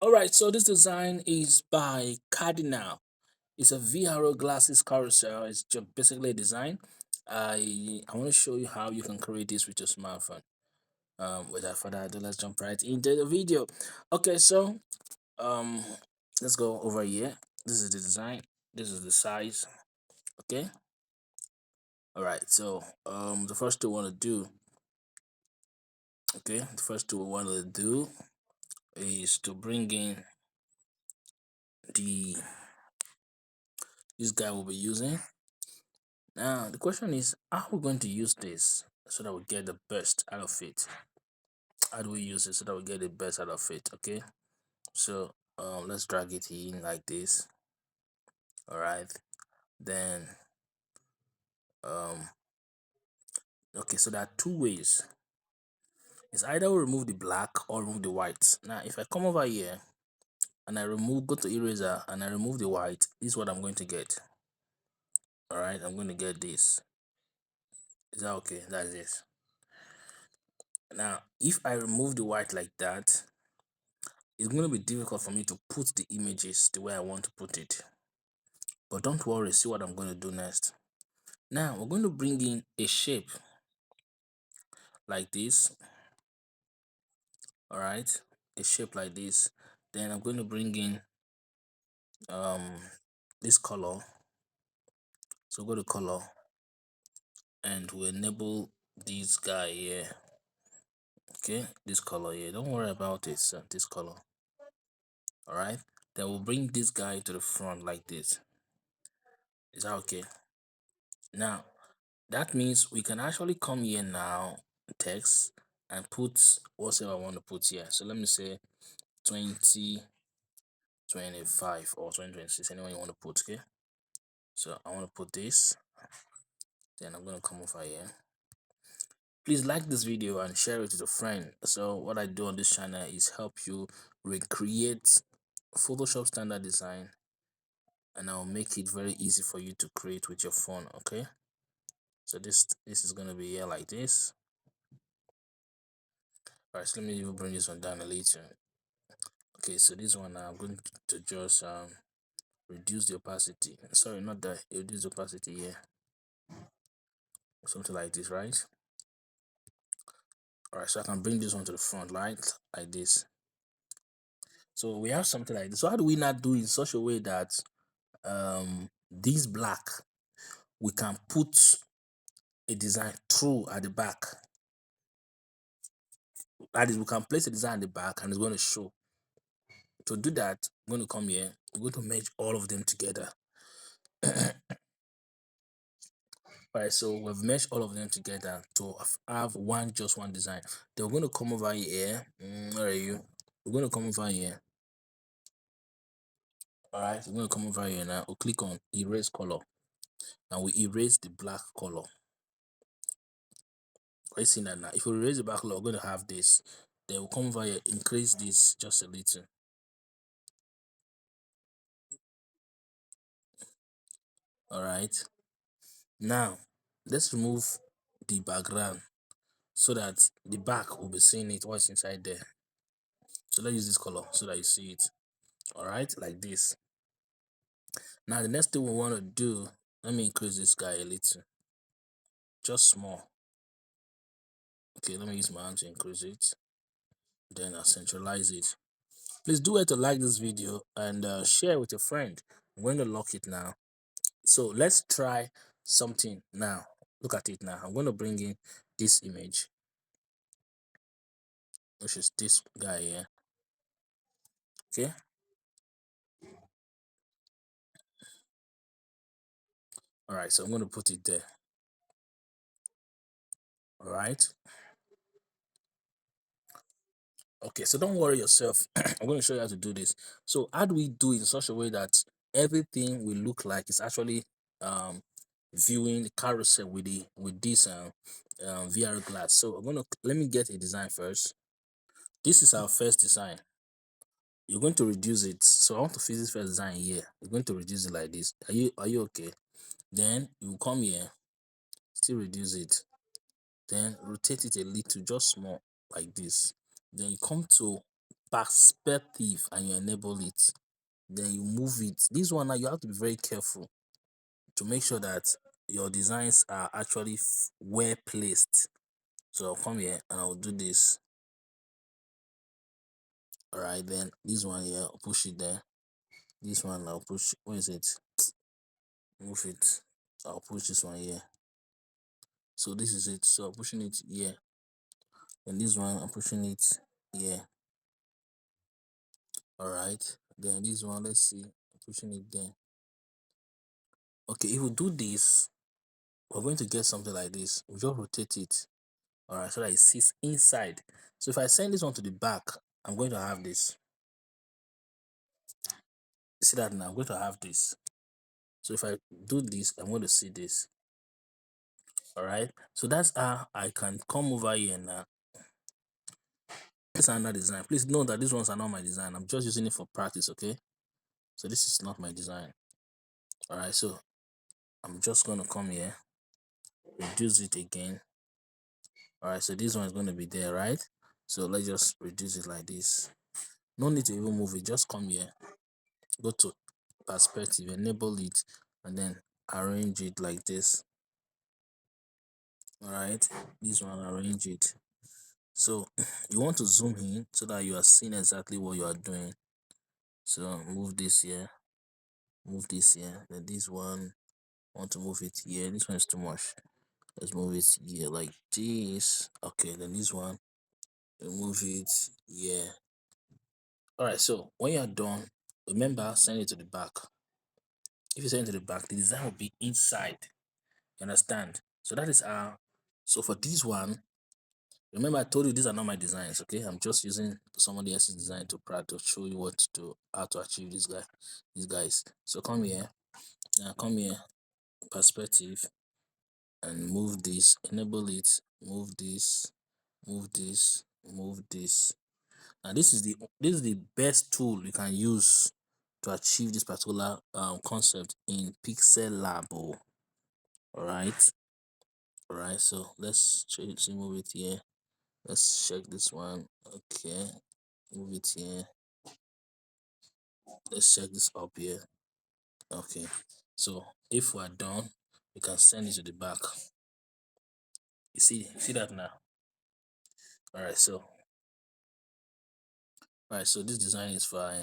All right, so this design is by Cardinal. It's a VR glasses carousel. It's just basically a design. I want to show you how you can create this with your smartphone. Without further ado, let's jump right into the video. Okay, so um, let's go over here. This is the design. This is the size. Okay. All right. So the first thing we want to do. Okay, the first thing we want to do is to bring in the this guy we'll be using. Now, the question is, how are we going to use this so that we get the best out of it? How do we use it so that we get the best out of it? Okay, so let's drag it in like this. All right, then um, okay, so there are two ways. It's either we remove the black or remove the white. Now, if I come over here and I go to eraser and I remove the white, this is what I'm going to get. All right, I'm going to get this. Is that okay? That's this. Now, if I remove the white like that, it's going to be difficult for me to put the images the way I want to put it. But don't worry, see what I'm going to do next. Now, we're going to bring in a shape like this. All right, a shape like this. Then I'm going to bring in this color. So go to color and we enable this guy here. Okay, this color here. Don't worry about it, this color. All right, then we'll bring this guy to the front like this. Is that okay? Now, that means we can actually come here now, text, and put whatever I want to put here. So let me say 2025 or 2026, anyone you want to put, okay? So I want to put this, then I'm going to come over here. Please like this video and share it with a friend. So what I do on this channel is help you recreate Photoshop standard design, and I'll make it very easy for you to create with your phone, okay? So this is going to be here like this. All right, so let me even bring this one down a little. Okay, so this one I'm going to just reduce the opacity. Sorry, not that, reduce the opacity here. Something like this, right? All right, so I can bring this one to the front, right? Like this. So we have something like this. So how do we not do it in such a way that this black, we can put a design through at the back? That is, we can place a design at the back and it's going to show. To do that, I'm going to come here. I'm going to merge all of them together. Right, so we've meshed all of them together to have just one design. Then we're going to come over here. Where are you? We're going to come over here. All right, we're going to come over here now. We'll click on erase color, and we erase the black color. Are you seeing that now? If we erase the black color, we're going to have this. Then we'll come over here, increase this just a little. All right. Now let's remove the background so that the back will be seeing it what's inside there. So let's use this color so that you see it. All right, like this. Now the next thing we want to do, let me increase this guy a little, just small. Okay, let me use my hand to increase it. Then I'll centralize it. Please do it to like this video and share with your friend. I'm going to lock it now. So let's try something now. Look at it now. I'm going to bring in this image, which is this guy here. Okay. All right, so I'm going to put it there. All right. Okay, so don't worry yourself. I'm going to show you how to do this. So how do we do it in such a way that everything will look like it's actually viewing the carousel with this VR glass? So I'm gonna let me get a design first. This is our first design. You're going to reduce it. So I want to fix this first design here. You're going to reduce it like this. Are you okay? Then you come here, still reduce it. Then rotate it a little, just small like this. Then you come to perspective and you enable it, then you move it. This one now you have to be very careful to make sure that your designs are actually well placed. So I'll come here and I'll do this. All right, then this one here, I'll push it there. This one I'll push. Where is it? Move it. I'll push this one here. So this is it. So I'm pushing it here. And this one I'm pushing it here. All right. Then this one, let's see. I'm pushing it there. Okay, if we do this, we're going to get something like this. We just rotate it. All right, so that it sits inside. So if I send this one to the back, I'm going to have this. See that now? I'm going to have this. So if I do this, I'm going to see this. All right, so that's how I can come over here now. This is another design. Please note that these ones are not my design. I'm just using it for practice. Okay, so this is not my design. All right, so I'm just going to come here, reduce it again. All right, so this one is going to be there, right? So let's just reduce it like this. No need to even move it. Just come here, go to perspective, enable it, and then arrange it like this. All right, this one, arrange it. So you want to zoom in so that you are seeing exactly what you are doing. So move this here, move this here. Then this one, I want to move it here. This one is too much. Let's move it here like this. Okay, then this one, move it here. All right, so when you're done, remember, send it to the back. If you send it to the back, the design will be inside. You understand? So that is how. So for this one, remember I told you these are not my designs. Okay, I'm just using somebody else's design to practice, to show you what to do, how to achieve these guys. So come here, now come here, perspective, and move this, enable it, move this, move this, move this. Now this is the best tool you can use to achieve this particular concept in PixelLab. All right, all right. So let's change, move it here. Let's check this one. Okay, move it here. Let's check this up here. Okay, so if we're done, we can send it to the back. You see that now. All right, so this design is for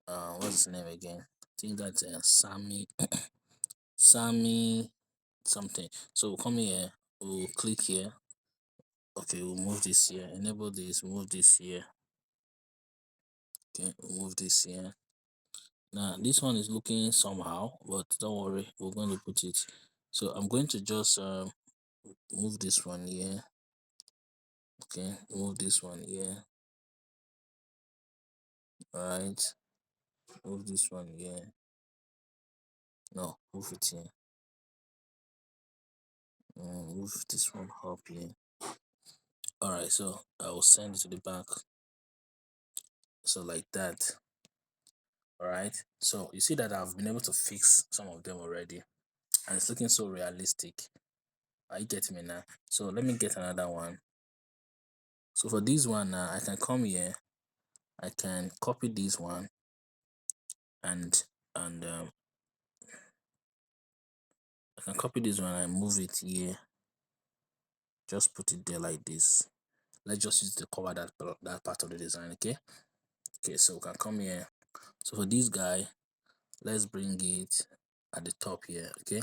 what's his name again? I think that's Sammy something. So we'll come here, we'll click here. Okay, we'll move this here, enable this, move this here. Okay, we'll move this here. Now this one is looking somehow, but don't worry, we're going to put it. So I'm going to just move this one here. Okay, move this one here. All right, move this one here. No, move it here. Move this one up here. All right, so I will send it to the back. So like that. All right, so you see that I've been able to fix some of them already, and it's looking so realistic. Are you getting me now? So let me get another one. So for this one now, I can come here, I can copy this one, and I can copy this one and move it here. Just put it there like this. Let's just use it to cover that part of the design. Okay, so we can come here. So for this guy, let's bring it at the top here. Okay,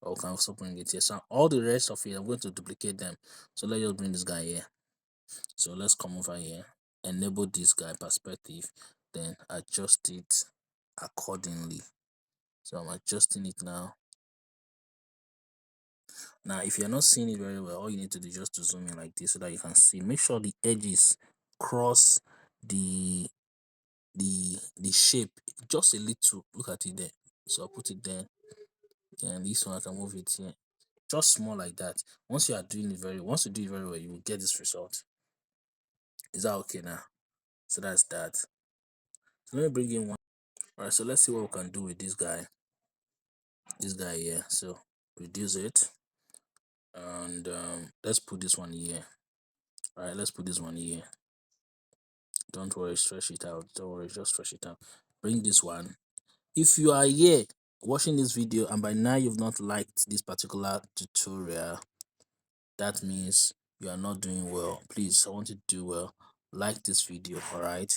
or we can also bring it here. So all the rest of it, I'm going to duplicate them. So let's just bring this guy here. So let's come over here, enable this guy perspective, then adjust it accordingly. So I'm adjusting it now. Now if you're not seeing it very well, all you need to do is just to zoom in like this so that you can see. Make sure the edges cross the shape just a little. Look at it there. So I'll put it there, and this one I can move it here, just small like that. Once you do it very well, you will get this result. Is that okay now? So that's that. So let me bring in one. All right, so let's see what we can do with this guy here. So reduce it, and let's put this one here. All right, let's put this one here. Don't worry, stretch it out. Don't worry, just stretch it out. Bring this one. If you are here watching this video and by now you've not liked this particular tutorial, that means you are not doing well. Please, I want you to do well. Like this video, all right?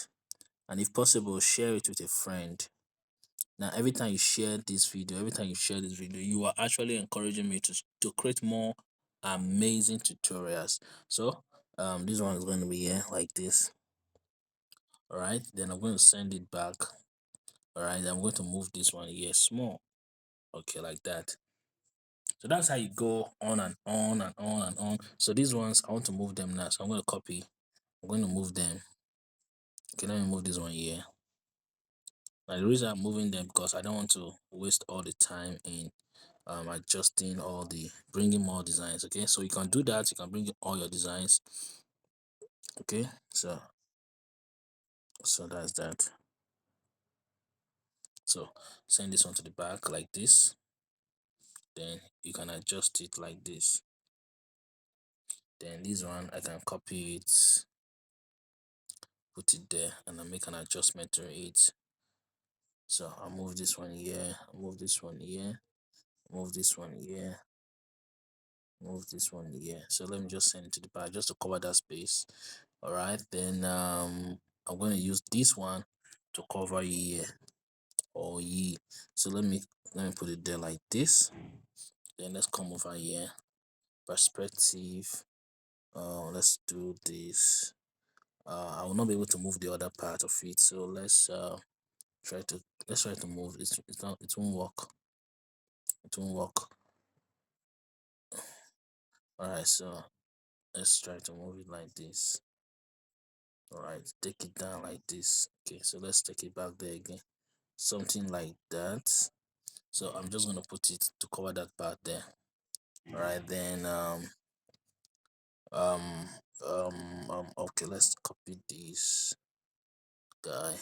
And if possible, share it with a friend. Now, every time you share this video, you are actually encouraging me to create more amazing tutorials. So this one is going to be here like this. All right, then I'm going to send it back. All right, I'm going to move this one here small. Okay, like that. So that's how you go on and on and on and on. So these ones, I want to move them now. So I'm going to copy. I'm going to move them. Okay, let me move this one here. Now the reason I'm moving them because I don't want to waste all the time in adjusting all the bringing more designs. Okay, so you can do that. You can bring in all your designs. Okay, so that's that. So send this one to the back like this. Then you can adjust it like this. Then this one I can copy it, put it there, and I make an adjustment to it. So I'll move this one here, move this one here, move this one here, move this one here. So let me just send it to the back just to cover that space. All right, then I'm going to use this one to cover here or ye. So let me put it there like this. Then let's come over here, perspective. Let's do this. I will not be able to move the other part of it, so try to try to move. It's not, it won't work. It won't work. All right, so let's try to move it like this. All right, take it down like this. Okay, so let's take it back there again, something like that. So I'm just gonna put it to cover that part there. All right, then okay, let's copy this guy.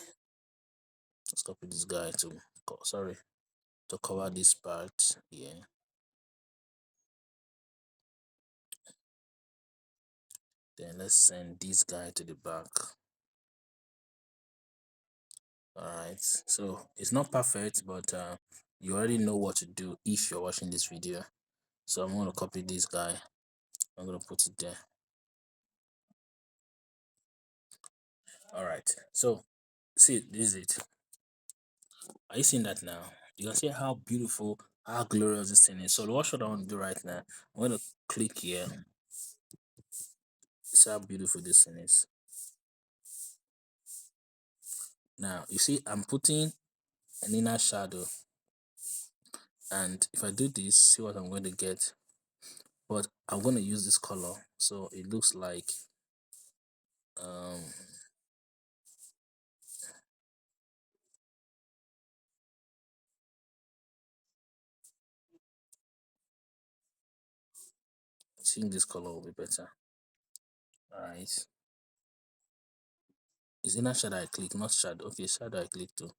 Let's copy this guy to sorry, to cover this part here. Then let's send this guy to the back. All right, so it's not perfect, but you already know what to do if you're watching this video. So I'm going to copy this guy. I'm going to put it there. All right, so see, this is it. Are you seeing that now? You can see how beautiful, how glorious this thing is. So what should I want to do right now? I'm going to click here. See how beautiful this thing is. Now you see I'm putting an inner shadow, and if I do this, see what I'm going to get. But I'm going to use this color so it looks like um I think this color will be better. All right, it's inner shadow I click, not shadow. Okay, shadow I click too.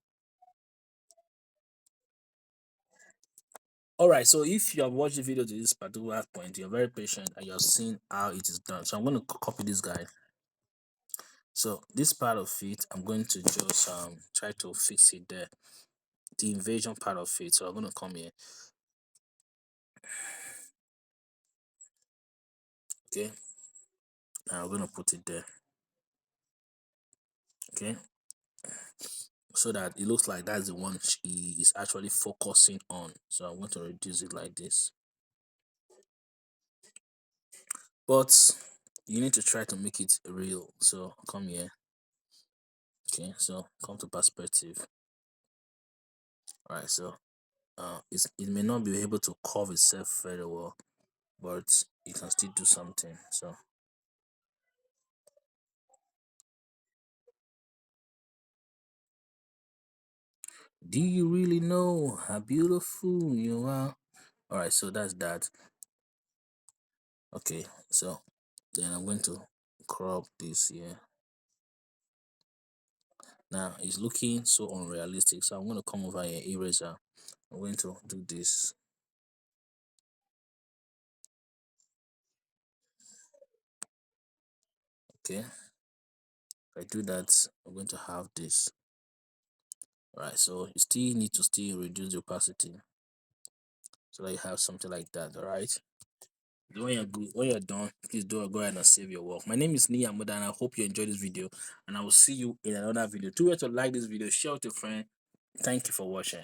All right, so if you have watched the video to this particular point, you're very patient and you're seeing how it is done. So I'm going to copy this guy. So this part of it, I'm going to just try to fix it there, the invasion part of it. So I'm going to come here. Okay, now I'm going to put it there. Okay, so that it looks like that's the one she is actually focusing on. So I'm going to reduce it like this. But you need to try to make it real. So come here. Okay, so come to perspective. All right, so it may not be able to curve itself very well, but you can still do something. So do you really know how beautiful you are? All right, so that's that. Okay, so then I'm going to crop this here. Now it's looking so unrealistic, so I'm going to come over here, eraser. I'm going to do this. Okay, If I do that, I'm going to have this. Right, so you still need to still reduce the opacity so that you have something like that. All right. When you're good, when you're done, please do go ahead and save your work. My name is Nia Muda, and I hope you enjoyed this video. And I will see you in another video. Do it to like this video, share with your friend. Thank you for watching.